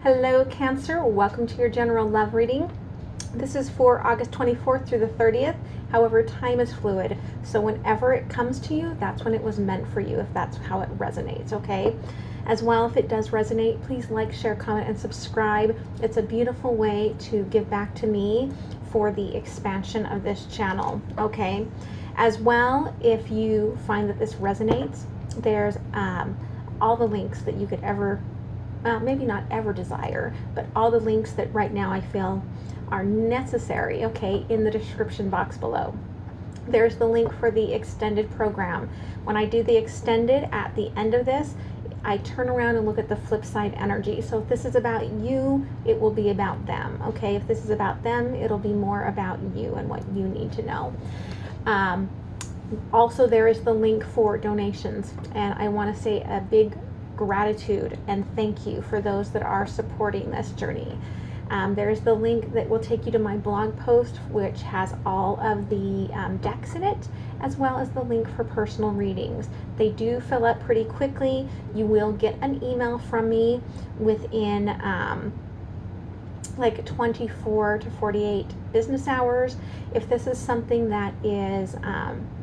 Hello Cancer, welcome to your general love reading. This is for August 24th through the 30th. However, time is fluid, so whenever it comes to you, that's when it was meant for you, if that's how it resonates, okay? As well, if it does resonate, please like, share, comment, and subscribe. It's a beautiful way to give back to me for the expansion of this channel, okay? As well, if you find that this resonates, there's all the links that you could ever, maybe not ever desire, but all the links that right now I feel are necessary, okay, in the description box below. There's the link for the extended program. When I do the extended at the end of this, I turn around and look at the flip side energy. So if this is about you, it will be about them, okay? If this is about them, it'll be more about you and what you need to know. Also, there is the link for donations, and I want to say a big gratitude and thank you for those that are supporting this journey. There's the link that will take you to my blog post, which has all of the decks in it, as well as the link for personal readings. They do fill up pretty quickly. You will get an email from me within like 24 to 48 business hours. If this is something that is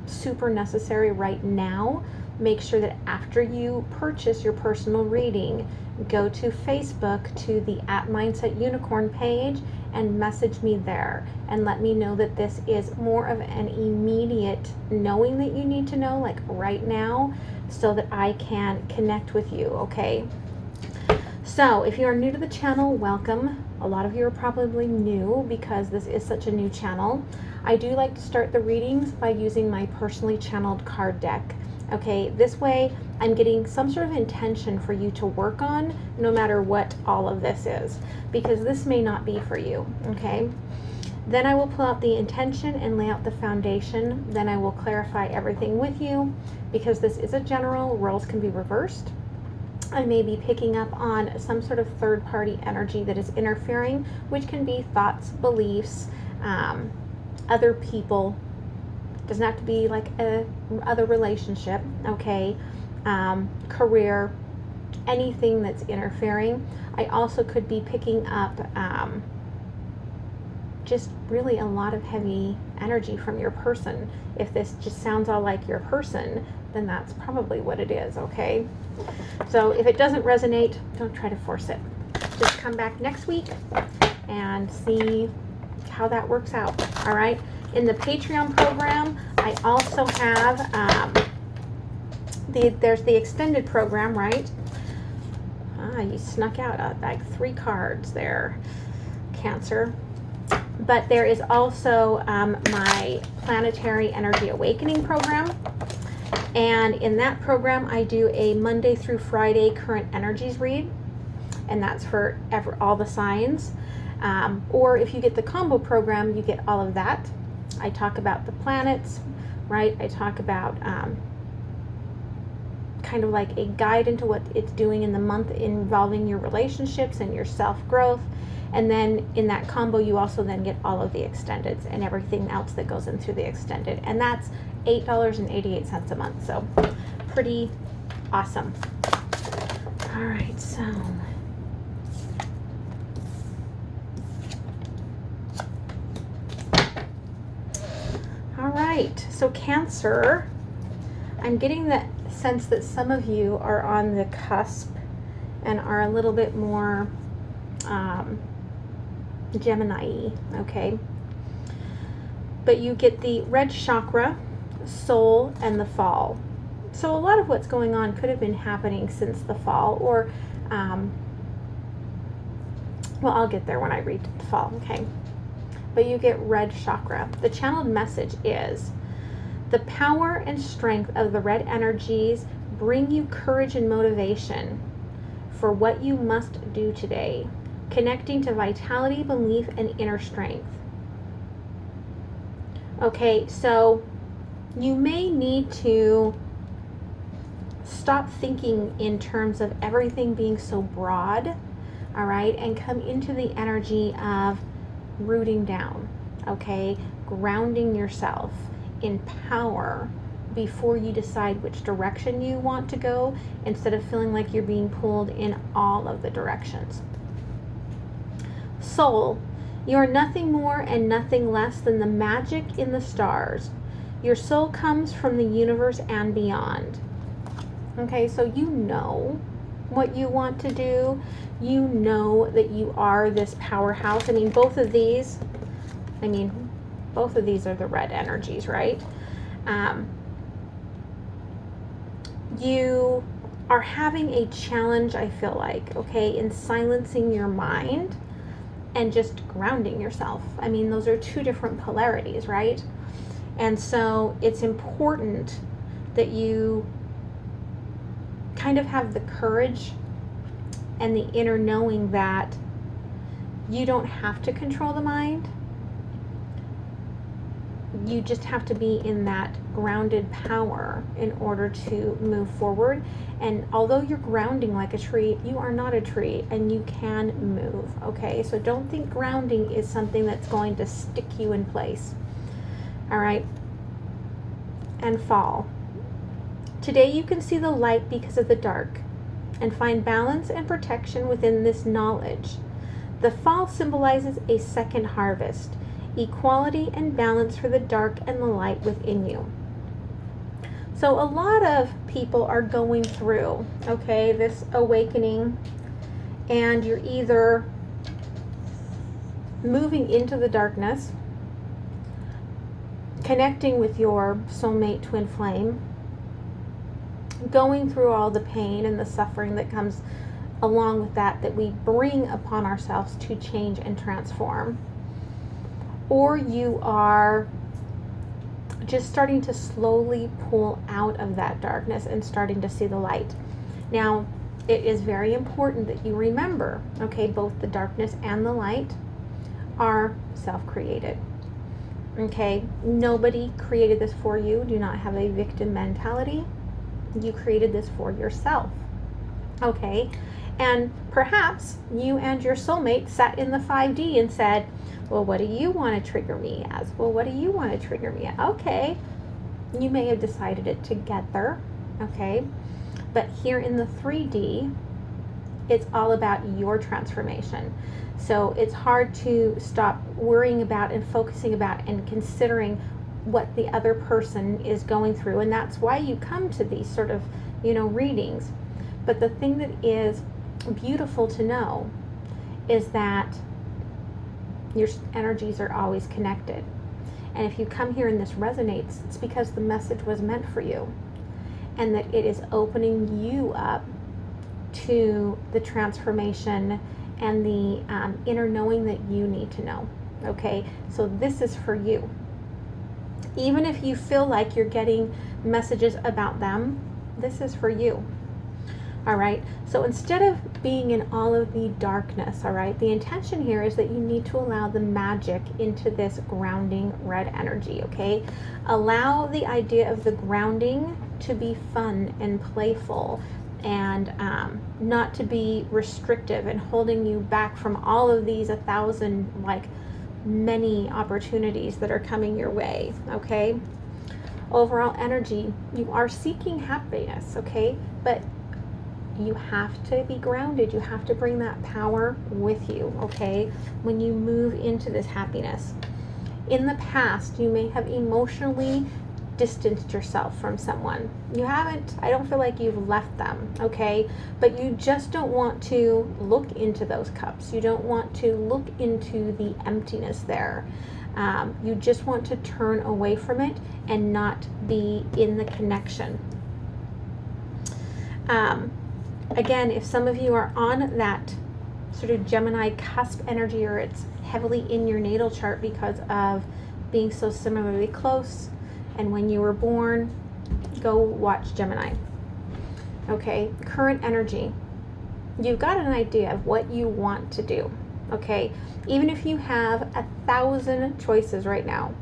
super necessary right now, make sure that after you purchase your personal reading, go to Facebook to the @MindsetUnicorn page and message me there and let me know that this is more of an immediate knowing that you need to know, like right now, so that I can connect with you, okay? So if you are new to the channel, welcome. A lot of you are probably new because this is such a new channel. I do like to start the readings by using my personally channeled card deck. Okay, this way I'm getting some sort of intention for you to work on, no matter what all of this is, because this may not be for you, okay? Then I will pull out the intention and lay out the foundation. Then I will clarify everything with you, because this is a general, roles can be reversed. I may be picking up on some sort of third-party energy that is interfering, which can be thoughts, beliefs, other people. Doesn't have to be like a other relationship, okay? Career, anything that's interfering. I also could be picking up just really a lot of heavy energy from your person. If this just sounds all like your person, then that's probably what it is, okay? So if it doesn't resonate, don't try to force it. Just come back next week and see how that works out, all right? In the Patreon program, I also have, there's the extended program, right? You snuck out like 3 cards there, Cancer. But there is also my Planetary Energy Awakening program. And in that program, I do a Monday through Friday current energies read. And that's for all the signs. Or if you get the combo program, you get all of that. I talk about the planets, right? I talk about kind of like a guide into what it's doing in the month involving your relationships and your self-growth. And then in that combo, you also then get all of the extendeds and everything else that goes in through the extended. And that's $8.88 a month. So pretty awesome. All right, so so Cancer, I'm getting the sense that some of you are on the cusp and are a little bit more Gemini-y, okay? But you get the red chakra, soul, and the fall. So a lot of what's going on could have been happening since the fall, or, well, I'll get there when I read the fall, okay? But you get red chakra. The channeled message is, the power and strength of the red energies bring you courage and motivation for what you must do today, connecting to vitality, belief, and inner strength. Okay, so you may need to stop thinking in terms of everything being so broad, all right, and come into the energy of rooting down, okay, grounding yourself in power before you decide which direction you want to go, instead of feeling like you're being pulled in all of the directions. Soul, you are nothing more and nothing less than the magic in the stars. Your soul comes from the universe and beyond. Okay, so you know what you want to do. You know that you are this powerhouse. I mean, both of these are the red energies, right? You are having a challenge, I feel like, okay, in silencing your mind and just grounding yourself. I mean, those are two different polarities, right? And so it's important that you kind of have the courage and the inner knowing that you don't have to control the mind. You just have to be in that grounded power in order to move forward. And although you're grounding like a tree, you are not a tree and you can move, okay? So don't think grounding is something that's going to stick you in place. All right? And fall. Today you can see the light because of the dark and find balance and protection within this knowledge. The fall symbolizes a second harvest, equality and balance for the dark and the light within you. So a lot of people are going through, okay, this awakening, and you're either moving into the darkness, connecting with your soulmate twin flame, going through all the pain and the suffering that comes along with that we bring upon ourselves to change and transform. Or you are just starting to slowly pull out of that darkness and starting to see the light. Now, it is very important that you remember, okay, both the darkness and the light are self-created. Okay, nobody created this for you. Do not have a victim mentality. You created this for yourself. Okay, and perhaps you and your soulmate sat in the 5D and said, well, what do you want to trigger me as? Well, what do you want to trigger me as? Okay, you may have decided it together, okay? But here in the 3D, it's all about your transformation. So it's hard to stop worrying about and focusing about and considering what the other person is going through. And that's why you come to these sort of, readings. But the thing that is beautiful to know is that your energies are always connected. And if you come here and this resonates, it's because the message was meant for you. And that it is opening you up to the transformation and the inner knowing that you need to know. Okay, so this is for you. Even if you feel like you're getting messages about them, this is for you. All right, so instead of being in all of the darkness, all right, the intention here is that you need to allow the magic into this grounding red energy, okay? Allow the idea of the grounding to be fun and playful and not to be restrictive and holding you back from all of these 1,000, many opportunities that are coming your way, okay? Overall energy, you are seeking happiness, okay? But you have to be grounded. You have to bring that power with you, okay? When you move into this happiness. In the past, you may have emotionally distanced yourself from someone. You haven't, I don't feel like you've left them, okay? But you just don't want to look into those cups. You don't want to look into the emptiness there. You just want to turn away from it and not be in the connection. Again, if some of you are on that sort of Gemini cusp energy, or it's heavily in your natal chart because of being so similarly close, and when you were born, go watch Gemini. Okay, current energy. You've got an idea of what you want to do. Okay, even if you have 1,000 choices right now,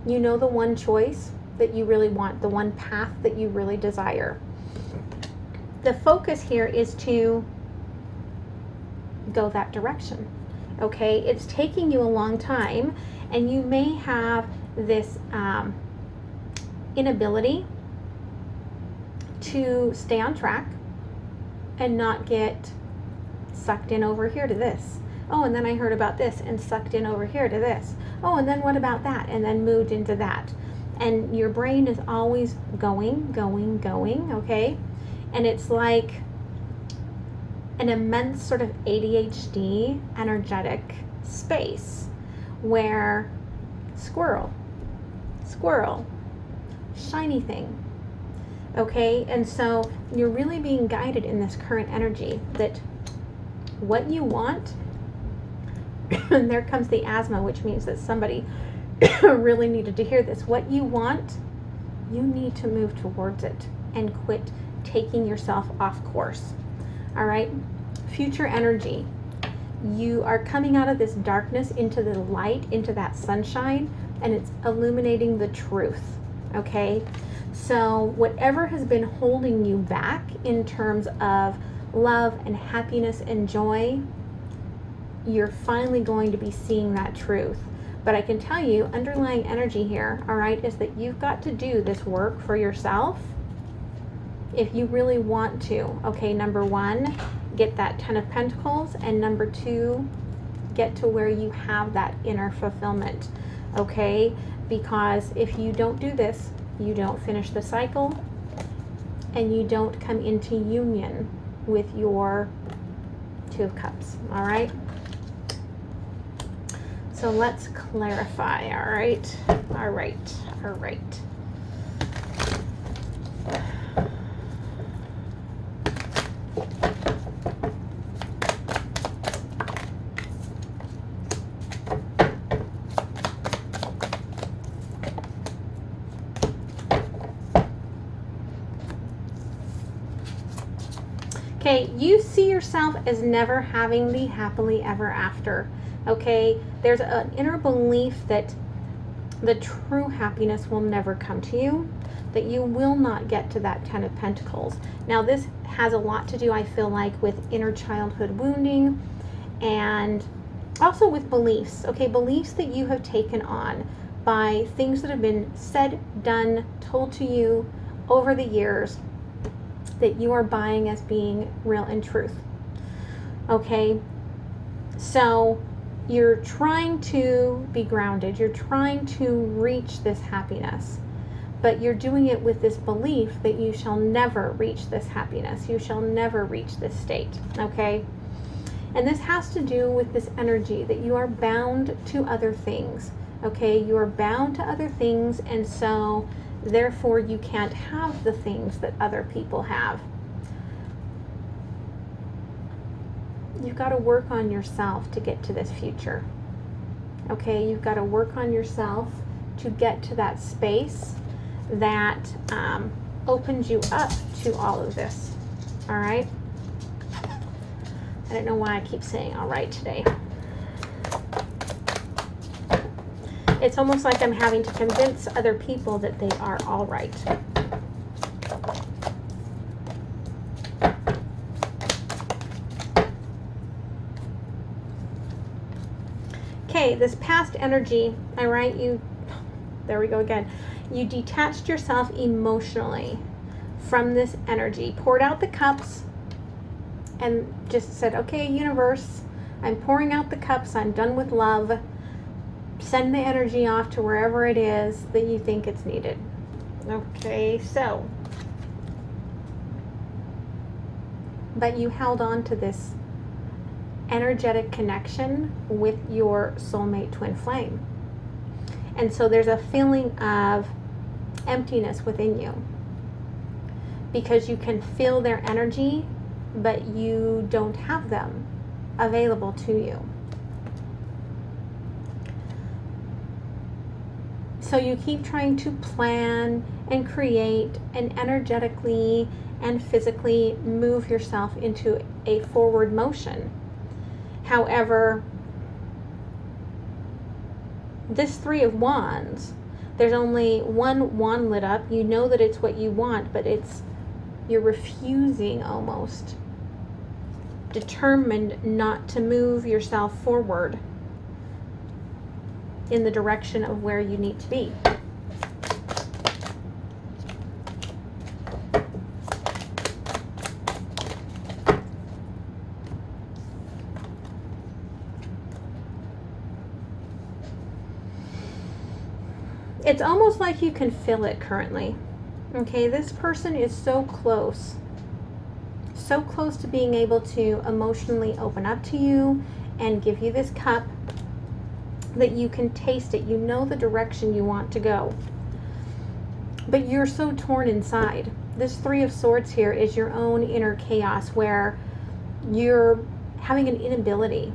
you know the one choice that you really want, the one path that you really desire. The focus here is to go that direction, okay? It's taking you a long time, and you may have this inability to stay on track and not get sucked in over here to this. Oh, and then I heard about this and sucked in over here to this. Oh, and then what about that? And then moved into that. And your brain is always going, okay? And it's like an immense sort of ADHD energetic space where squirrel, shiny thing, okay? And so you're really being guided in this current energy that what you want, and there comes the asthma, which means that somebody really needed to hear this. What you want, you need to move towards it and quit taking yourself off course. All right? Future energy. You are coming out of this darkness into the light, into that sunshine, and it's illuminating the truth. Okay? So whatever has been holding you back in terms of love and happiness and joy, you're finally going to be seeing that truth. But I can tell you, underlying energy here, all right, is that you've got to do this work for yourself if you really want to. Okay, number one, get that 10 of Pentacles, and number two, get to where you have that inner fulfillment. Okay, because if you don't do this, you don't finish the cycle and you don't come into union with your Two of Cups. All right. So let's clarify. All right. Okay, you see yourself as never having the happily ever after. Okay, there's an inner belief that the true happiness will never come to you, that you will not get to that 10 of Pentacles. Now, this has a lot to do, I feel like, with inner childhood wounding and also with beliefs. Okay, beliefs that you have taken on by things that have been said, done, told to you over the years that you are buying as being real and truth. Okay, so you're trying to be grounded, you're trying to reach this happiness, but you're doing it with this belief that you shall never reach this happiness, you shall never reach this state. Okay, and this has to do with this energy that you are bound to other things. Okay, you are bound to other things, and so therefore you can't have the things that other people have. You've got to work on yourself to get to this future. Okay, you've got to work on yourself to get to that space that opens you up to all of this. All right? I don't know why I keep saying all right today. It's almost like I'm having to convince other people that they are all right. Okay, this past energy, all right, there we go again. You detached yourself emotionally from this energy, poured out the cups, and just said, okay, universe, I'm pouring out the cups, I'm done with love. Send the energy off to wherever it is that you think it's needed. Okay, so, but you held on to this energetic connection with your soulmate twin flame. And so there's a feeling of emptiness within you because you can feel their energy, but you don't have them available to you. So you keep trying to plan and create and energetically and physically move yourself into a forward motion. However, this Three of Wands, there's only one wand lit up. You know that it's what you want, but you're refusing almost, determined not to move yourself forward in the direction of where you need to be. It's almost like you can feel it currently. Okay, this person is so close to being able to emotionally open up to you and give you this cup, that you can taste it. You know the direction you want to go, but you're so torn inside. This Three of Swords here is your own inner chaos, where you're having an inability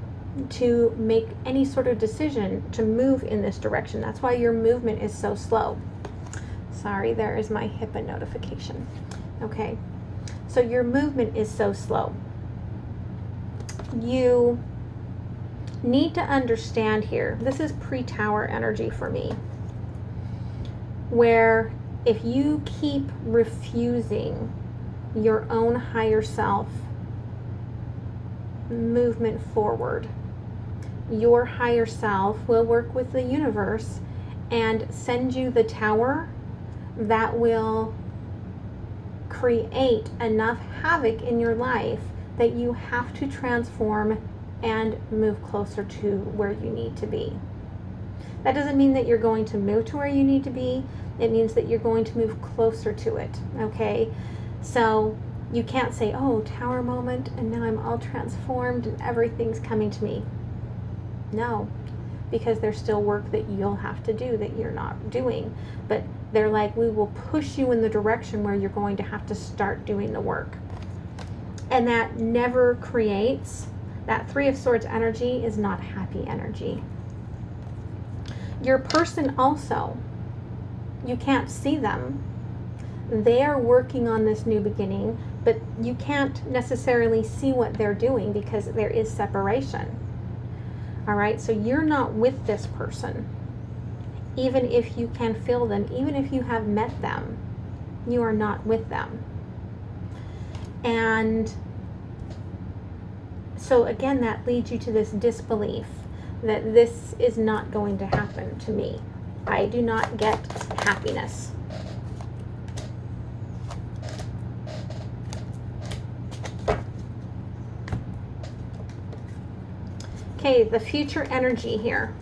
to make any sort of decision to move in this direction. That's why your movement is so slow. Sorry, there is my HIPAA notification. Okay, so your movement is so slow. You need to understand here, this is pre-Tower energy for me, where if you keep refusing your own higher self movement forward, your higher self will work with the universe and send you the Tower that will create enough havoc in your life that you have to transform and move closer to where you need to be. That doesn't mean that you're going to move to where you need to be. It means that you're going to move closer to it, okay? So you can't say, oh, Tower moment, and now I'm all transformed and everything's coming to me. No, because there's still work that you'll have to do that you're not doing. But they're like, we will push you in the direction where you're going to have to start doing the work. And that never creates, that Three of Swords energy is not happy energy. Your person also, you can't see them. They are working on this new beginning, but you can't necessarily see what they're doing because there is separation. All right, so you're not with this person. Even if you can feel them, even if you have met them, you are not with them. And so again, that leads you to this disbelief that this is not going to happen to me. I do not get happiness. Okay, the future energy here.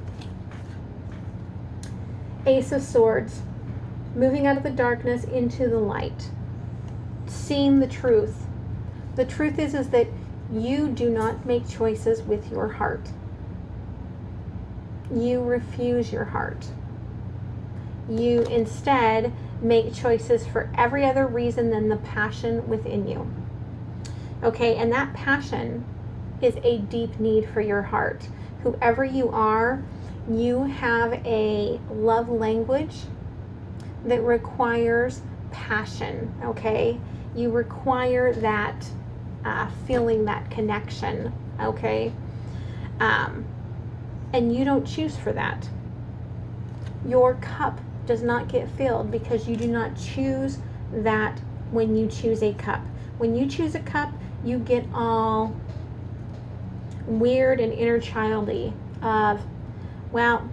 Ace of Swords, moving out of the darkness into the light, seeing the truth. The truth is that you do not make choices with your heart. You refuse your heart. You instead make choices for every other reason than the passion within you. Okay, and that passion is a deep need for your heart. Whoever you are, you have a love language that requires passion, okay? You require that feeling, that connection, okay? And you don't choose for that. Your cup does not get filled because you do not choose that when you choose a cup. When you choose a cup, you get all weird and inner childy of, well,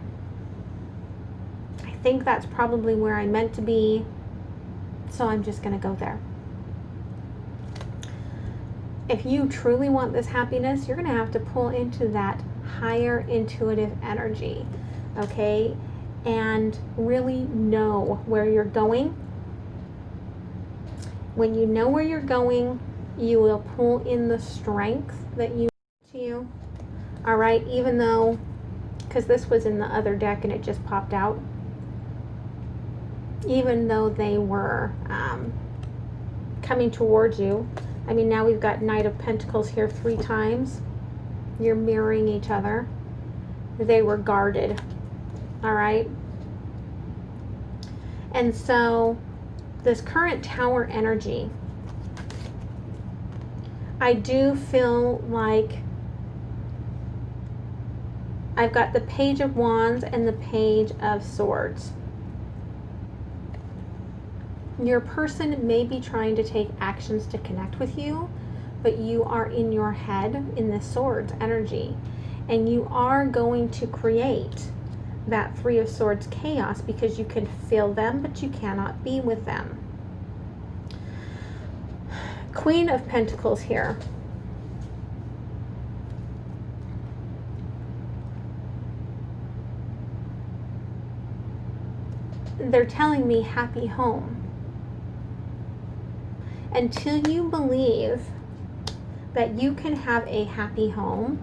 I think that's probably where I'm meant to be, so I'm just going to go there. If you truly want this happiness, you're going to have to pull into that higher intuitive energy, okay? And really know where you're going. When you know where you're going, you will pull in the strength that you need to you. All right, even though, because this was in the other deck and it just popped out, even though they were coming towards you. I mean, now we've got Knight of Pentacles here 3 times. You're mirroring each other. They were guarded. All right. And so this current Tower energy, I do feel like I've got the Page of Wands and the Page of Swords. Your person may be trying to take actions to connect with you, but you are in your head in the Swords energy, and you are going to create that Three of Swords chaos because you can feel them, but you cannot be with them. Queen of Pentacles here. they're telling me happy home. Until you believe that you can have a happy home,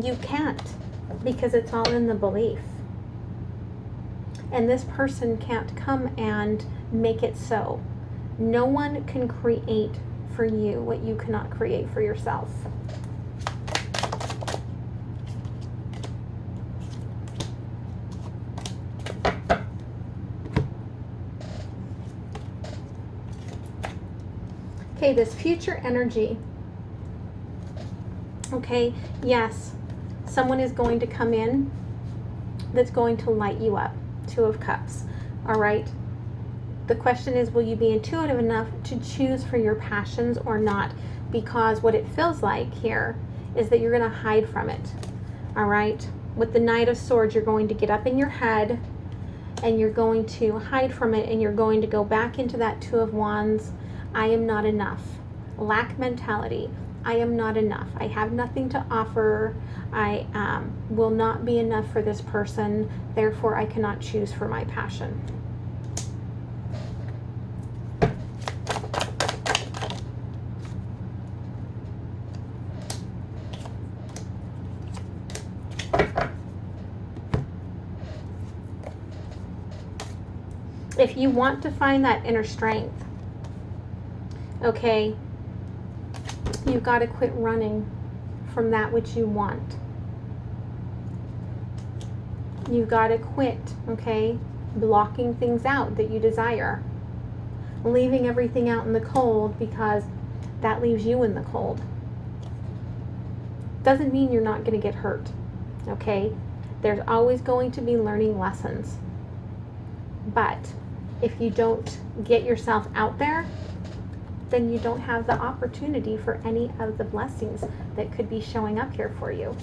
you can't, because it's all in the belief. And this person can't come and make it so. No one can create for you what you cannot create for yourself. Okay, this future energy. Okay, yes, someone is going to come in that's going to light you up. Two of Cups. All right. The question is, will you be intuitive enough to choose for your passions or not? Because what it feels like here is that you're going to hide from it. All right. With the Knight of Swords, you're going to get up in your head and you're going to hide from it, and you're going to go back into that Two of Wands. I am not enough. Lack mentality. I am not enough. I have nothing to offer. I will not be enough for this person. Therefore, I cannot choose for my passion. If you want to find that inner strength, okay, you've got to quit running from that which you want. You've got to quit, okay, blocking things out that you desire. Leaving everything out in the cold, because that leaves you in the cold. Doesn't mean you're not going to get hurt, okay? There's always going to be learning lessons. But if you don't get yourself out there, then you don't have the opportunity for any of the blessings that could be showing up here for you.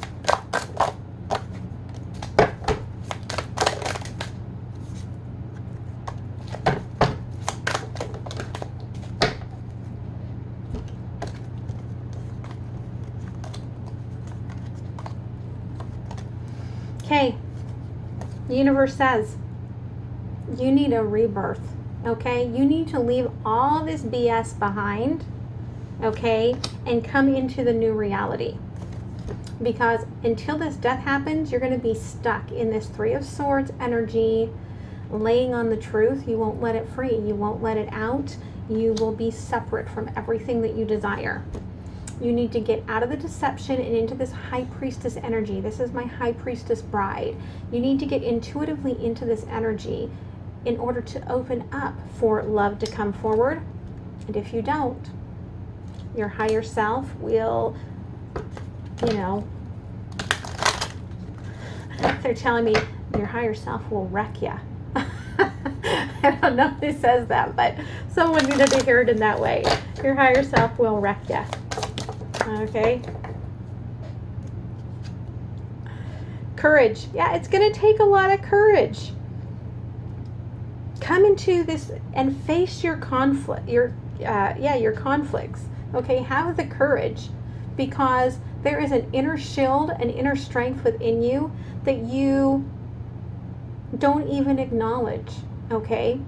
Okay, the universe says you need a rebirth. Okay, you need to leave all this BS behind, okay, and come into the new reality. Because until this death happens, you're going to be stuck in this Three of Swords energy, laying on the truth. You won't let it free. You won't let it out. You will be separate from everything that you desire. You need to get out of the deception and into this High Priestess energy. This is my High Priestess bride. You need to get intuitively into this energy in order to open up for love to come forward. And if you don't, your higher self will, you know, they're telling me your higher self will wreck you. I don't know who says that, but someone needed to hear it in that way. Your higher self will wreck you. Okay. Courage. Yeah, it's going to take a lot of courage. Come into this and face your conflict, your conflicts. Okay, have the courage, because there is an inner shield, an inner strength within you that you don't even acknowledge. Okay,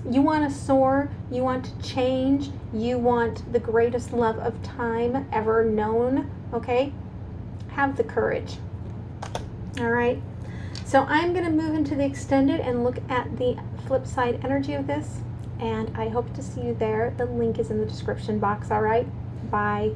you want to soar, you want to change, you want the greatest love of time ever known. Okay, have the courage. All right. So I'm going to move into the extended and look at the flip side energy of this, and I hope to see you there. The link is in the description box. All right, bye.